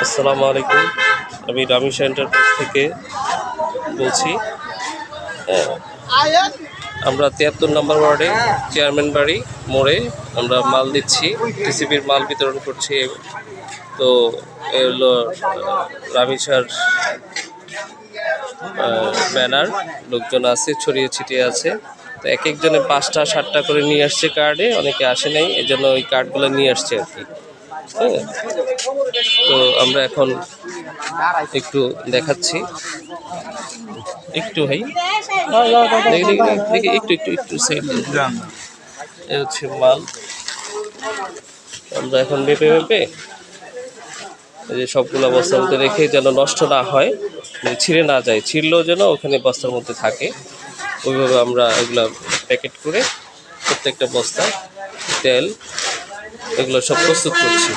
আসসালামু আলাইকুম। আমি রামিশা এন্টারপ্রাইজ থেকে বলছি। আমরা ৭৩ নম্বর ওয়ার্ডে চেয়ারম্যান বাড়ি মোড়ে আমরা মাল দিচ্ছি, টিসিবির মাল বিতরণ করছি। তো এ হলো রামিশার ব্যানার, লোকজন আছে, ছড়িয়ে ছিটিয়ে আছে। তো এক একজনে ৫টা ৭টা করে নিয়ে আসছে কার্ডে, অনেকে আসে নাই, এই জন্য ওই কার্ডগুলো নিয়ে আসছে আর কি। হ্যাঁ, তো আমরা এখন একটু দেখাচ্ছি, একটু ভাই দেখি একটু একটু একটু সাইড এ হচ্ছে মাল। আমরা এখন মেপে মেপে এই যে সবগুলো বস্তার মধ্যে রেখে যেন নষ্ট না হয়, ছিঁড়ে না যায়, ছিঁড়লেও যেন ওখানে বস্তার মধ্যে থাকে, ওইভাবে আমরা এগুলো প্যাকেট করে প্রত্যেকটা বস্তা তেল এগুলো সব প্রস্তুত করছি।